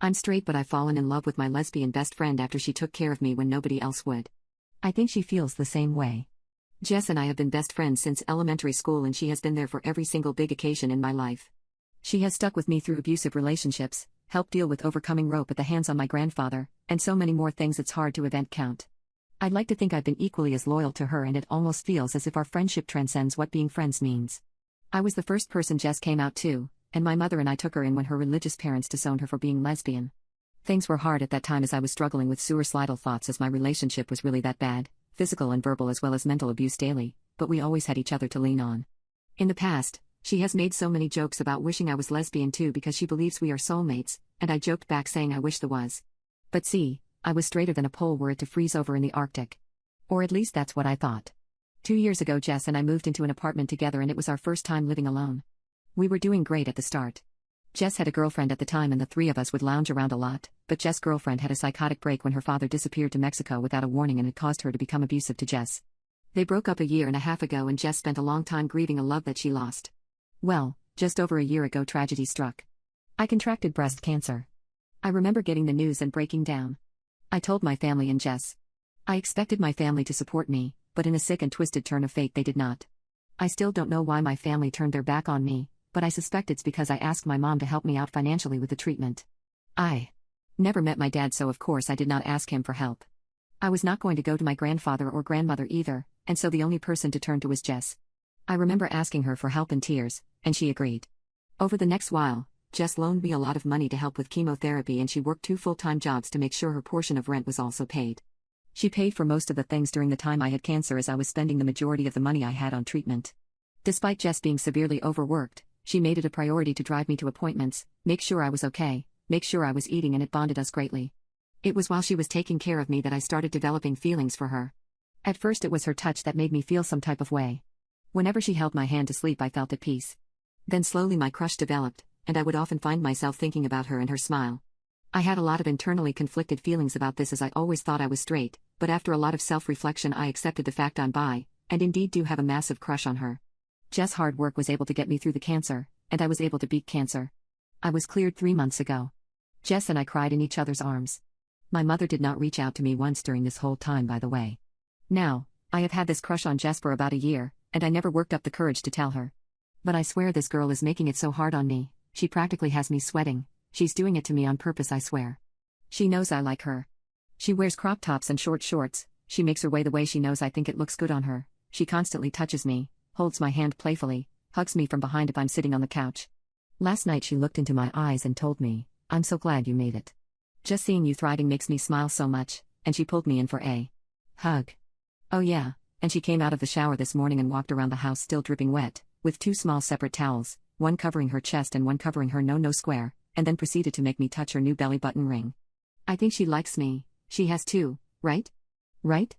I'm straight, but I've fallen in love with my lesbian best friend after she took care of me when nobody else would. I think she feels the same way. Jess and I have been best friends since elementary school, and she has been there for every single big occasion in my life. She has stuck with me through abusive relationships, helped deal with overcoming rope at the hands of my grandfather, and so many more things it's hard to event count. I'd like to think I've been equally as loyal to her, and it almost feels as if our friendship transcends what being friends means. I was the first person Jess came out to, and my mother and I took her in when her religious parents disowned her for being lesbian. Things were hard at that time as I was struggling with suicidal thoughts, as my relationship was really that bad, physical and verbal as well as mental abuse daily, but we always had each other to lean on. In the past, she has made so many jokes about wishing I was lesbian too, because she believes we are soulmates, and I joked back saying I wish there was. But see, I was straighter than a pole were it to freeze over in the Arctic. Or at least that's what I thought. 2 years ago Jess and I moved into an apartment together, and it was our first time living alone. We were doing great at the start. Jess had a girlfriend at the time, and the three of us would lounge around a lot, but Jess' girlfriend had a psychotic break when her father disappeared to Mexico without a warning, and it caused her to become abusive to Jess. They broke up a year and a half ago, and Jess spent a long time grieving a love that she lost. Well, just over a year ago tragedy struck. I contracted breast cancer. I remember getting the news and breaking down. I told my family and Jess. I expected my family to support me, but in a sick and twisted turn of fate they did not. I still don't know why my family turned their back on me, but I suspect it's because I asked my mom to help me out financially with the treatment. I never met my dad, so of course I did not ask him for help. I was not going to go to my grandfather or grandmother either, and so the only person to turn to was Jess. I remember asking her for help in tears, and she agreed. Over the next while, Jess loaned me a lot of money to help with chemotherapy, and she worked 2 full-time jobs to make sure her portion of rent was also paid. She paid for most of the things during the time I had cancer, as I was spending the majority of the money I had on treatment. Despite Jess being severely overworked, she made it a priority to drive me to appointments, make sure I was okay, make sure I was eating, and it bonded us greatly. It was while she was taking care of me that I started developing feelings for her. At first it was her touch that made me feel some type of way. Whenever she held my hand to sleep I felt at peace. Then slowly my crush developed, and I would often find myself thinking about her and her smile. I had a lot of internally conflicted feelings about this, as I always thought I was straight, but after a lot of self-reflection I accepted the fact I'm bi, and indeed do have a massive crush on her. Jess' hard work was able to get me through the cancer, and I was able to beat cancer. I was cleared 3 months ago. Jess and I cried in each other's arms. My mother did not reach out to me once during this whole time, by the way. Now, I have had this crush on Jess for about a year, and I never worked up the courage to tell her. But I swear this girl is making it so hard on me, she practically has me sweating. She's doing it to me on purpose, I swear. She knows I like her. She wears crop tops and short shorts, she makes her way the way she knows I think it looks good on her, she constantly touches me, holds my hand playfully, hugs me from behind if I'm sitting on the couch. Last night she looked into my eyes and told me, "I'm so glad you made it. Just seeing you thriving makes me smile so much," and she pulled me in for a hug. Oh yeah, and she came out of the shower this morning and walked around the house still dripping wet, with 2 small separate towels, one covering her chest and one covering her no square, and then proceeded to make me touch her new belly button ring. I think she likes me, she has too, right? Right?